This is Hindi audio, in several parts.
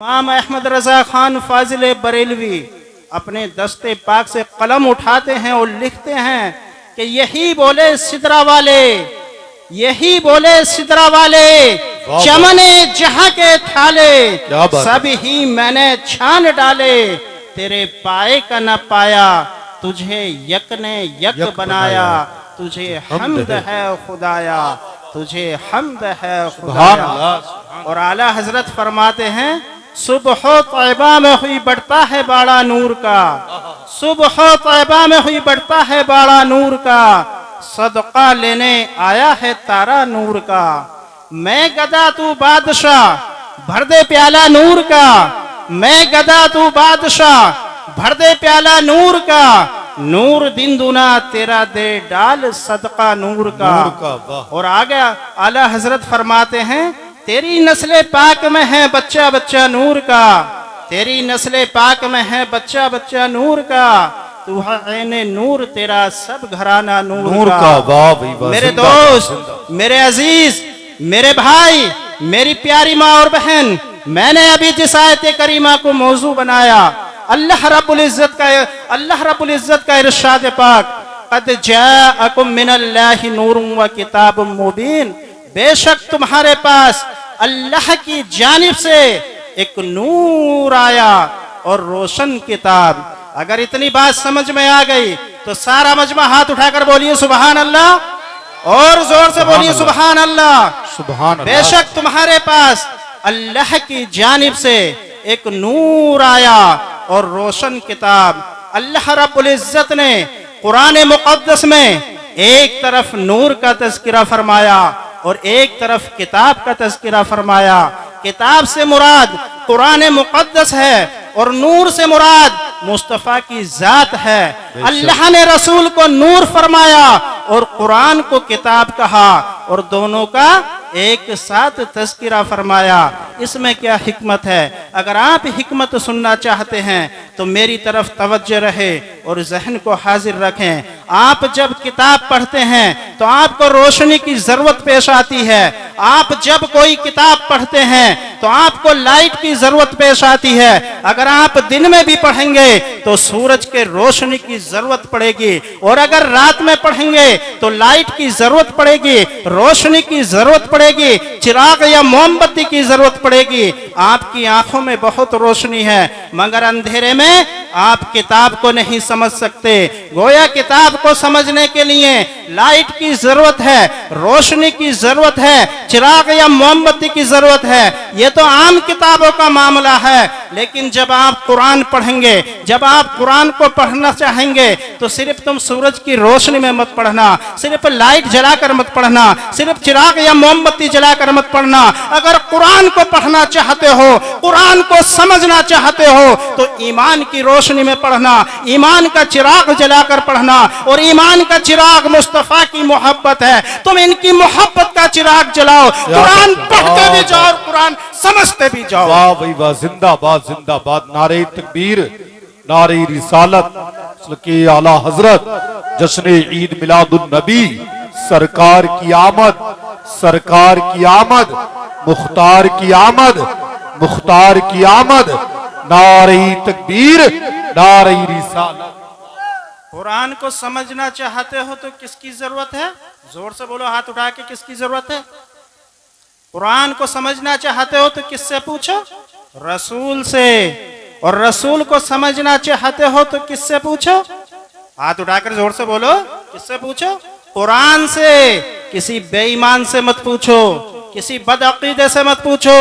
इमाम अहमद रजा खान फाजिल बरेलवी अपने दस्ते पाक से कलम उठाते हैं और लिखते हैं कि यही बोले सिदरा वाले, यही बोले सिदरा वाले, चमने जहां के थाले सब ही मैंने छान डाले, तेरे पाए का न पाया तुझे यक ने यक बनाया, तुझे हम्द है खुदाया, तुझे हम्द है खुदाया। और आला हजरत फरमाते हैं सुबह तैबा में हुई बढ़ता है बाड़ा नूर का, सुबह तैबा में हुई बढ़ता है बाड़ा नूर का, सदका लेने आया है तारा नूर का। मैं गदा तू बादशाह भर दे प्याला नूर का, मैं गदा तू बादशाह भर दे प्याला नूर का, नूर दिन दुना तेरा दे डाल सदका नूर का। और आगे आला हजरत फरमाते हैं तेरी नस्ले पाक में है बच्चा बच्चा नूर का, तेरी नस्ले पाक में है बच्चा बच्चा नूर का, तू है नूर तेरा सब घराना नूर का। मेरे दोस्त, मेरे अजीज, मेरे भाई, मेरी प्यारी माँ और बहन, मैंने अभी जिस आयत करीमा को मौजू बनाया, अल्लाह रब्बुल इज्जत का इरशाद पाक, क़द जाअकुम मिनल्लाहि नूरुन व किताबुम मुबीन, बेशक तुम्हारे पास अल्लाह की जानिब से एक नूर आया और रोशन किताब। अगर इतनी बात समझ में आ गई तो सारा मजमा हाथ उठाकर बोलिए सुभान अल्लाह, और जोर से बोलिए सुभान अल्लाह, सुभान अल्लाह। बेशक तुम्हारे पास अल्लाह की जानिब से एक नूर आया और रोशन किताब। अल्लाह रब्बुल इज्जत ने कुरान मुक़द्दस में एक तरफ नूर का तज़किरा फरमाया और एक तरफ किताब का तज़किरा फरमाया। किताब से मुराद कुरान मुक़द्दस है और नूर से मुराद मुस्तफ़ा की जात है। अल्लाह ने रसूल को नूर फरमाया और कुरान को किताब कहा और दोनों का एक साथ तज़किरा फरमाया। इसमें क्या हिकमत है? अगर आप हिकमत सुनना चाहते हैं तो मेरी तरफ तवज्जो रहे और जहन को हाजिर रखें। आप जब किताब पढ़ते हैं तो आपको रोशनी की जरूरत पेश आती है। आप जब कोई किताब पढ़ते हैं तो आपको लाइट की जरूरत पेश आती है। अगर आप दिन में भी पढ़ेंगे तो सूरज के रोशनी की जरूरत पड़ेगी, और अगर रात में पढ़ेंगे तो लाइट की जरूरत पड़ेगी, रोशनी की जरूरत पड़ेगी, चिराग या मोमबत्ती की जरूरत पड़ेगी। आपकी आंखों में बहुत रोशनी है मगर अंधेरे में आप किताब को नहीं समझ सकते। गोया किताब को समझने के लिए लाइट की जरूरत है, रोशनी की जरूरत है, चिराग या मोमबत्ती की जरूरत है। ये तो आम किताबों का मामला है, लेकिन जब आप कुरान पढ़ेंगे, जब आप कुरान को पढ़ना चाहेंगे तो सिर्फ तुम सूरज की रोशनी में मत पढ़ना, सिर्फ लाइट जलाकर मत पढ़ना, सिर्फ चिराग या मोमबत्ती जलाकर मत पढ़ना। अगर कुरान को पढ़ना चाहते हो, कुरान को समझना चाहते हो तो ईमान की रोशनी में पढ़ना, ईमान का चिराग जलाकर पढ़ना। और ईमान का चिराग मुस्तफा की मोहब्बत है। तुम इनकी मोहब्बत का चिराग जलाओ, कुरान पढ़ते भी जाओ, कुरान समझते भी जाओ। वाह भाई वाह, जिंदाबाद जिंदाबाद, नारे तकबीर, नारे रिसालत, सल्लल्लाहु आला हजरत, जश्न ईद मिलादुन नबी, सरकार की आमद, सरकार की आमद, मुख्तार की आमद, मुख्तार की आमद, नारे तकबीर, नारे रिसालत। कुरान को समझना चाहते हो तो किसकी जरूरत है? जोर से बोलो, हाथ उठा के, किसकी जरूरत है? कुरान को समझना चाहते हो तो किससे पूछो? रसूल से। और रसूल को समझना चाहते हो तो किससे पूछो? हाथ उठाकर जोर से बोलो, किससे पूछो? कुरान से। किसी बेईमान से मत पूछो, किसी बदअकीदे से मत पूछो।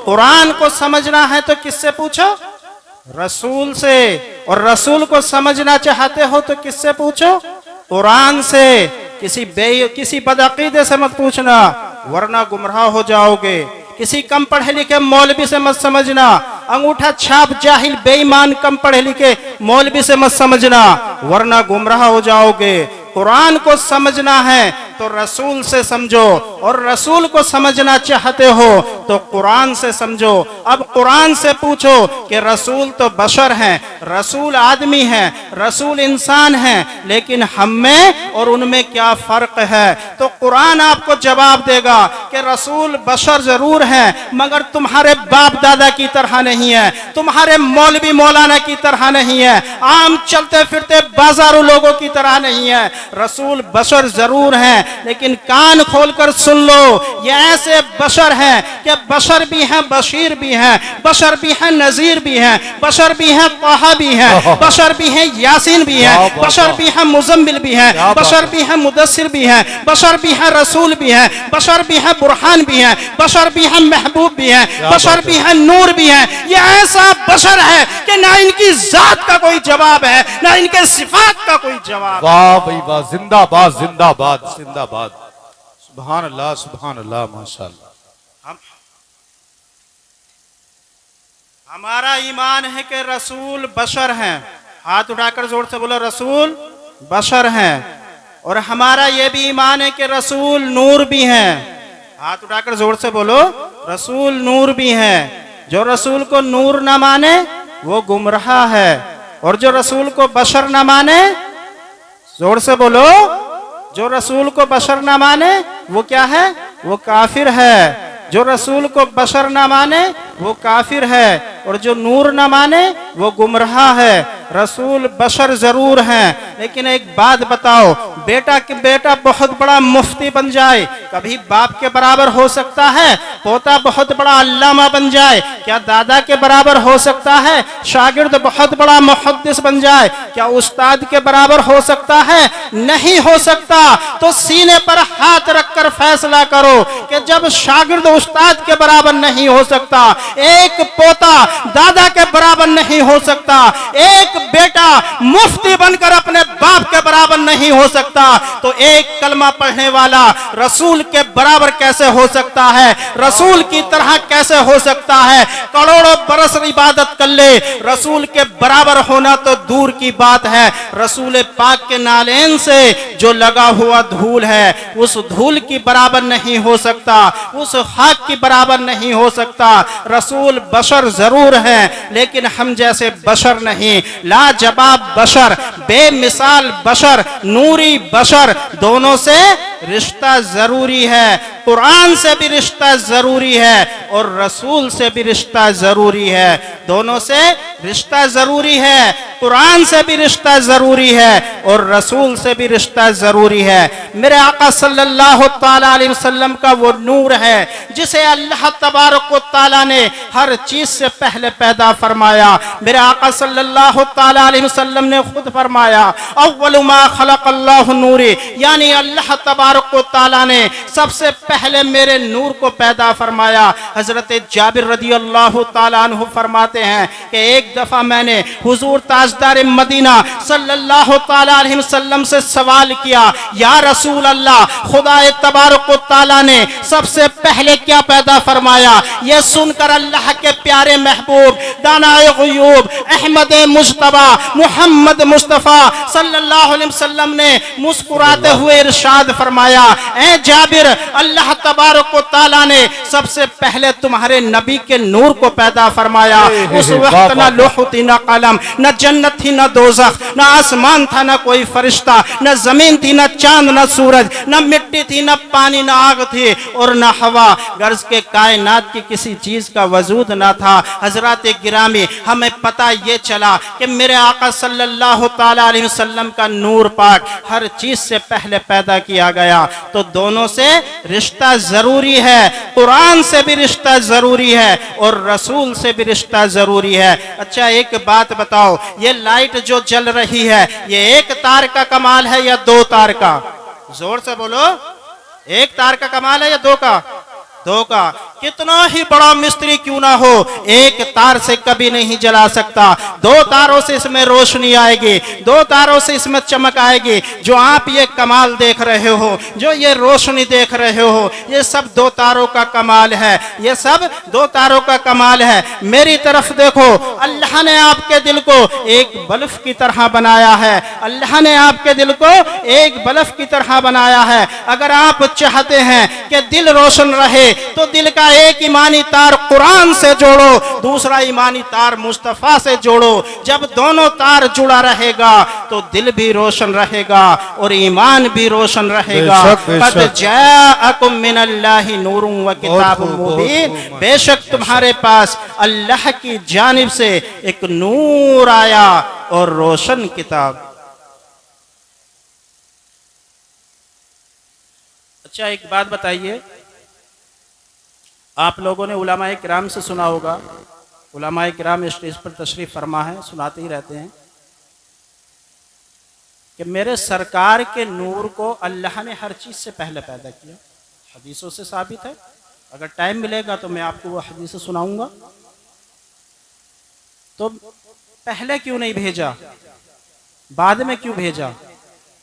कुरान को समझना है तो किससे पूछो? रसूल से। और रसूल को समझना चाहते हो तो किससे पूछो? कुरान से। किसी बदअकीदे से मत पूछना वरना गुमराह हो जाओगे। किसी कम पढ़े लिखे मौलवी से मत समझना, अंगूठा छाप जाहिल बेईमान कम पढ़े लिखे मौलवी से मत समझना वरना गुमराह हो जाओगे। कुरान को समझना है तो रसूल से समझो, और रसूल को समझना चाहते हो तो कुरान से समझो। अब कुरान से पूछो कि रसूल तो बशर हैं, रसूल आदमी हैं, रसूल इंसान हैं, लेकिन हम में और उनमें क्या फर्क है? तो कुरान आपको जवाब देगा कि रसूल बशर जरूर हैं, मगर तुम्हारे बाप दादा की तरह नहीं है, तुम्हारे मौलवी मौलाना की तरह नहीं है, आम चलते फिरते बाजारू लोगों की तरह नहीं है। रसूल बशर जरूर हैं, लेकिन कान खोलकर सुन लो, ये ऐसे बशर हैं कि बशर भी हैं, बशीर भी हैं, बशर भी हैं, नजीर भी हैं, बशर भी हैं, ताहा भी हैं, बशर भी हैं, यासीन भी हैं, बशर भी हैं, मुजम्मिल भी हैं, बशर भी हैं, मुदस्सिर भी हैं, बशर भी हैं, रसूल भी हैं, बशर भी हैं, बुरहान भी हैं, बशर भी हैं, महबूब भी हैं, बशर भी हैं, नूर भी हैं। ये ऐसा बशर है कि ना इनकी जात का कोई जवाब है, ना इनके सिफात का कोई जवाब। वाह भाई वाह, जिंदाबाद जिंदाबाद जिंदाबाद, सुभान अल्लाह सुभान अल्लाह, माशाअल्लाह। हमारा ईमान है कि रसूल बशर हैं। हाथ उठाकर जोर से बोलो, रसूल बशर हैं। और हमारा यह भी ईमान है कि रसूल नूर भी हैं। हाथ उठाकर जोर से बोलो, रसूल नूर भी हैं। जो रसूल को नूर ना माने वो गुमराह है, और जो रसूल को बशर ना माने, जोर से बोलो, जो रसूल को बशर ना माने वो क्या है? वो काफिर है। जो रसूल को बशर ना माने वो काफिर है, और जो नूर ना माने वो गुमराह है। रसूल बशर जरूर हैं, लेकिन एक बात बताओ, बेटा बहुत बड़ा मुफ्ती बन जाए, कभी बाप के बराबर हो सकता है? पोता बहुत बड़ा अल्लामा बन जाए, क्या दादा के बराबर हो सकता है? शागिर्द बहुत बड़ा मुहद्दिस बन जाए, क्या उस्ताद के बराबर हो सकता है? नहीं हो सकता। तो सीने पर हाथ रखकर फैसला करो कि जब शागिर्द उस्ताद के बराबर नहीं हो सकता, एक पोता दादा के बराबर नहीं हो सकता, एक बेटा मुफ्ती बनकर अपने बाप के बराबर नहीं हो सकता, तो एक कलमा पढ़ने वाला रसूल के बराबर कैसे हो सकता है? रसूल की तरह कैसे हो सकता है? करोड़ों बरस इबादत कर ले, रसूल के बराबर होना तो दूर की बात है। रसूल पाक के नालेन से जो लगा हुआ धूल है, उस धूल की बराबर नहीं हो सकता, उस खाक की बराबर नहीं हो सकता। रसूल बशर जरूर हैं, लेकिन हम जैसे बशर नहीं। लाजवाब बशर, बेमिसाल बशर, नूरी बशर, दोनों से रिश्ता जरूरी है। कुरान से भी रिश्ता जरूरी है और रसूल से भी रिश्ता जरूरी है। दोनों से रिश्ता जरूरी है, कुरान से भी रिश्ता जरूरी है और रसूल से भी रिश्ता जरूरी है। मेरे आका सल्लल्लाहु ताला अलैहि वसल्लम का वो नूर है जिसे अल्लाह तबारक व तआला ने हर चीज से पहले पैदा फरमाया। मेरे आका सल्लल्लाहु ताला अलैहि वसल्लम ने खुद फरमाया, अव्वलु मा खलक़ल्लाहु नूरी, यानी अल्लाह तबारक व तआला ने सबसे पहले मेरे नूर को पैदा फरमाया। हजरत जाबिर रदियल्लाहु ताला अन्हु फरमाते हैं कि एक दफा मैंने हुजूर ताजदार मदीना सल्लल्लाहु ताला अलैहि वसल्लम से सवाल किया, या रसूल अल्लाह, खुदा तबारक व तआला ने सबसे पहले क्या पैदा फरमाया? यह सुनकर अल्लाह के प्यारे महबूब दानाए गुयूब अहमद मुज्तबा मोहम्मद मुस्तफ़ा सल्लल्लाहु अलैहि वसल्लम ने मुस्कुराते हुए इरशाद फरमाया, ए जाबिर, अल्लाह तबारक व तआला ने सबसे पहले तुम्हारे नबी के नूर को पैदा फरमाया। उस वक्त न लौह थी, न कलम, न जन्नत थी, न दोज़ख, न आसमान था, न कोई फरिश्ता, न जमीन थी, न चांद, न सूरज, न मिट्टी थी, न पानी, न आग थी और न हवा। गर्ज के कायनात की किसी चीज का वजूद न था। हजरात गिरामी, हमें पता ये चला कि मेरे आका सल्लल्लाहु ताला अलैहि वसल्लम का नूर पाक हर चीज से पहले पैदा किया गया। तो दोनों से रिश्ता जरूरी है, कुरान से भी रिश्ता जरूरी है और रसूल से भी रिश्ता जरूरी है। अच्छा एक बात बताओ, ये लाइट जो जल रही है, ये एक तार का कमाल है या दो तार का? जोर से बोलो, एक तार का कमाल है या दो का? दो का। कितना ही बड़ा मिस्त्री क्यों ना हो, एक तार से कभी नहीं जला सकता। 2 तारों से इसमें रोशनी आएगी, 2 तारों से इसमें चमक आएगी। जो आप ये कमाल देख रहे हो, जो ये रोशनी देख रहे हो, ये सब 2 तारों का कमाल है, ये सब 2 तारों का कमाल है। मेरी तरफ देखो, अल्लाह ने आपके दिल को एक बल्ब की तरह बनाया है, अल्लाह ने आपके दिल को एक बल्ब की तरह बनाया है। अगर आप चाहते हैं कि दिल रोशन रहे तो दिल का एक ईमानी तार कुरान से जोड़ो, दूसरा ईमानी तार मुस्तफा से जोड़ो। जब दोनों तार जुड़ा रहेगा तो दिल भी रोशन रहेगा और ईमान भी रोशन रहेगा। कद जाअकुम मिनल्लाहि नूरुन व किताबुम मुबीन, बेशक तुम्हारे पास अल्लाह की जानिब से एक नूर आया और रोशन किताब। अच्छा, एक बात बताइए, आप लोगों ने उलमाए किराम से सुना होगा, उलमाए किराम स्टेज पर तशरीफ फरमा है, सुनाते ही रहते हैं कि मेरे सरकार के नूर को अल्लाह ने हर चीज़ से पहले पैदा किया। हदीसों से साबित है, अगर टाइम मिलेगा तो मैं आपको वो हदीस सुनाऊंगा। तो पहले क्यों नहीं भेजा, बाद में क्यों भेजा?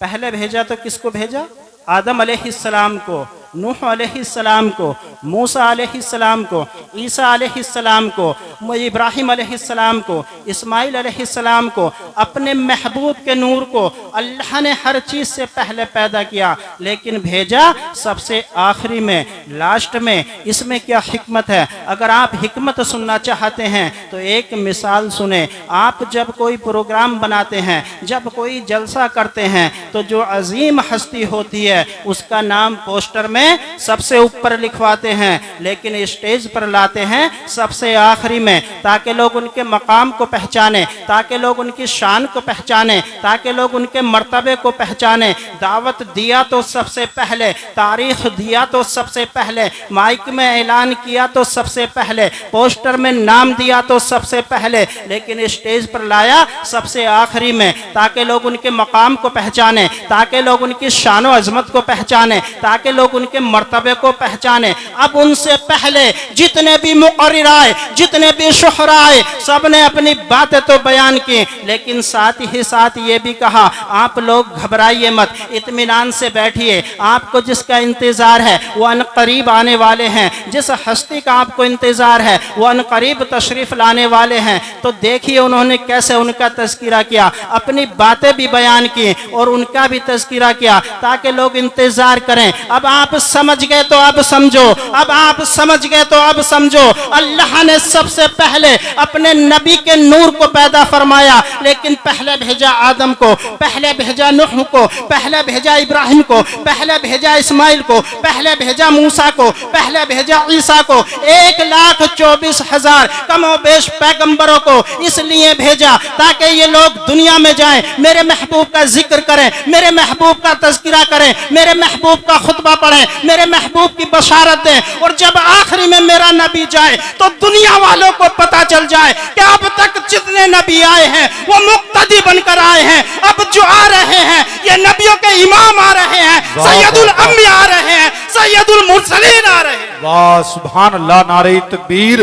पहले भेजा तो किसको भेजा? आदम अलैहिस्सलाम को, नूह अलैहिस्सलाम को, मूसा अलैहिस्सलाम को, ईसा अलैहिस्सलाम को, इब्राहिम अलैहिस्सलाम को, इस्माइल अलैहिस्सलाम को। अपने महबूब के नूर को अल्लाह ने हर चीज़ से पहले पैदा किया, लेकिन भेजा सबसे आखिरी में, लास्ट में। इसमें क्या हिकमत है? अगर आप हिकमत सुनना चाहते हैं तो एक मिसाल सुने। आप जब कोई प्रोग्राम बनाते हैं, जब कोई जलसा करते हैं, तो जो अजीम हस्ती होती है उसका नाम पोस्टर में सबसे ऊपर लिखवाते हैं, लेकिन स्टेज पर लाते हैं सबसे आखिरी में, ताकि लोग उनके मकाम को पहचाने, ताकि लोग उनकी शान को पहचाने, ताकि लोग उनके मर्तबे को पहचाने। दावत दिया तो सबसे पहले, तारीख दिया तो सबसे पहले, माइक में ऐलान किया तो सबसे पहले, पोस्टर में नाम दिया तो सबसे पहले, लेकिन स्टेज पर लाया सबसे आखिरी में, ताकि लोग उनके मकाम को पहचाने, ताकि लोग उनकी शान व अजमत को पहचाने, ताकि लोग उनके मर्तबे को पहचाने। अब उनसे पहले जितने भी मुक़र्रिर आए, जितने भी शुहरा आए, सब ने अपनी बातें तो बयान की, लेकिन साथ ही साथ ये भी कहा, आप लोग घबराइए मत, इत्मीनान से बैठिए, आपको जिसका इंतज़ार है वो अनकरीब आने वाले हैं, जिस हस्ती का आपको इंतज़ार है वो अनकरीब तशरीफ़ लाने वाले हैं। तो देखिए उन्होंने कैसे उनका तज़किरा किया, अपनी बातें भी बयान की और उनका भी तज़किरा किया, ताकि लोग इंतजार करें। अब आप समझ गए तो अब समझो, अब आप समझ गए तो अब समझो। अल्लाह ने सबसे पहले अपने नबी के नूर को पैदा फरमाया, लेकिन पहले भेजा आदम को, पहले भेजा नूह को, पहले भेजा इब्राहिम को, पहले भेजा इस्माइल को, पहले भेजा मूसा को, पहले भेजा ईसा को। 1,24,000 कमोबेश पैगंबरों को इसलिए भेजा ताकि ये लोग दुनिया में जाएं, मेरे महबूब का जिक्र करें, मेरे महबूब का तज़किरा करें, मेरे महबूब का खुतबा पढ़ें, मेरे महबूब की बशारत दें। और जब आखिरी में मेरा नबी जाए तो दुनिया वालों को पता चल जाए कि अब तक जितने नबी आए हैं वो मुक्तदी बनकर आए हैं, अब जो आ रहे हैं ये नबियों के इमाम आ रहे हैं, सैयदुल अंबिया आ रहे हैं, सैयदुल मुरसलीन आ रहे हैं। वाह सुभान अल्लाह, नारे तकबीर,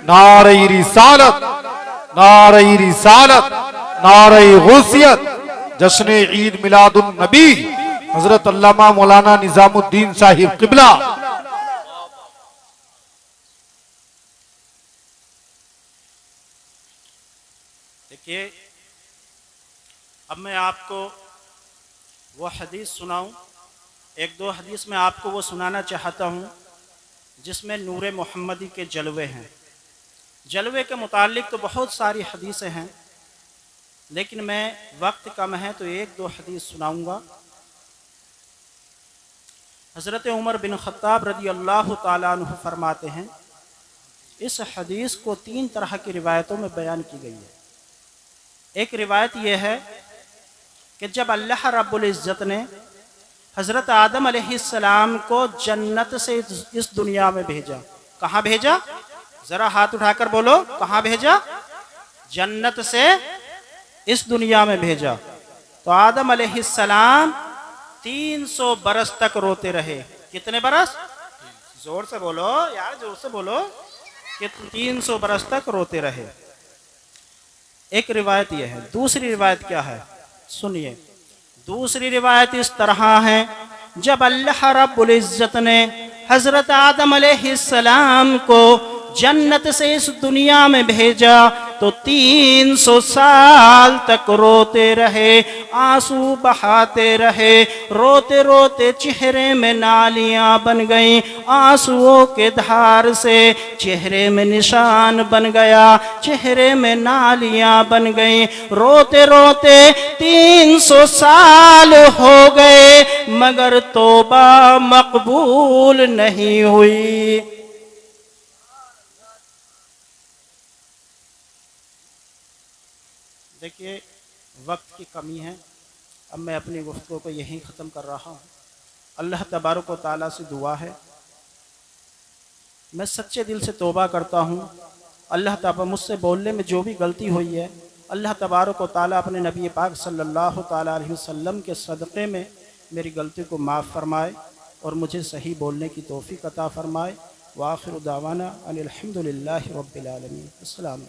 नारे रिसालत, नारे रिसालत, नारे गौसियत, जश्न ईद मिलादुन नबी हजरत अल्लामा मौलाना निजामुद्दीन साहिब किबला। देखिए, अब मैं आपको वो हदीस सुनाऊं, 1-2 हदीस में आपको वो सुनाना चाहता हूं जिसमें नूरे मोहम्मदी के जलवे हैं। जलवे के मुतालिक तो बहुत सारी हदीसें हैं, लेकिन मैं वक्त कम है तो 1-2 हदीस सुनाऊंगा। हज़रत उमर बिन ख़त्ताब रज़ी अल्लाह ताला अन्हु फरमाते हैं, इस हदीस को 3 तरह की रिवायतों में बयान की गई है। एक रिवायत यह है कि जब अल्लाह रब्बुल इज़्ज़त ने हज़रत आदम अलैहिस्सलाम को जन्नत से इस दुनिया में भेजा। कहाँ भेजा? ज़रा हाथ उठाकर बोलो, कहाँ भेजा? जन्नत से इस दुनिया में भेजा। तो आदम अलैहिस्सलाम 300 बरस तक रोते रहे। कितने बरस? जोर से बोलो यार, जोर से बोलो। कि 300 बरस तक रोते रहे। एक रिवायत यह है। दूसरी रिवायत क्या है सुनिए। दूसरी रिवायत इस तरह है, जब अल्लाह रब्बुल इज्जत ने हजरत आदम अलैहिस्सलाम को जन्नत से इस दुनिया में भेजा तो 300 साल तक रोते रहे, आंसू बहाते रहे। रोते रोते चेहरे में नालियां बन गईं, आंसुओं के धार से चेहरे में निशान बन गया, चेहरे में नालियां बन गईं। रोते रोते 300 साल हो गए मगर तौबा मकबूल नहीं हुई। देखिए वक्त की कमी है, अब मैं अपनी गुफ्तगू को यहीं ख़त्म कर रहा हूँ। अल्लाह तबारक व तआला से दुआ है, मैं सच्चे दिल से तौबा करता हूँ। अल्लाह ताला मुझसे बोलने में जो भी गलती हुई है, अल्लाह तबारक व तआला अपने नबी पाक सल्लल्लाहु तआला अलैहि वसल्लम के सदक़े में मेरी गलती को माफ़ फरमाए और मुझे सही बोलने की तौफ़ीक़ अता फ़रमाए। व आखिरु दावाना अनिल हम्दुलिल्लाहि रब्बिल आलमीन। अस्सलाम।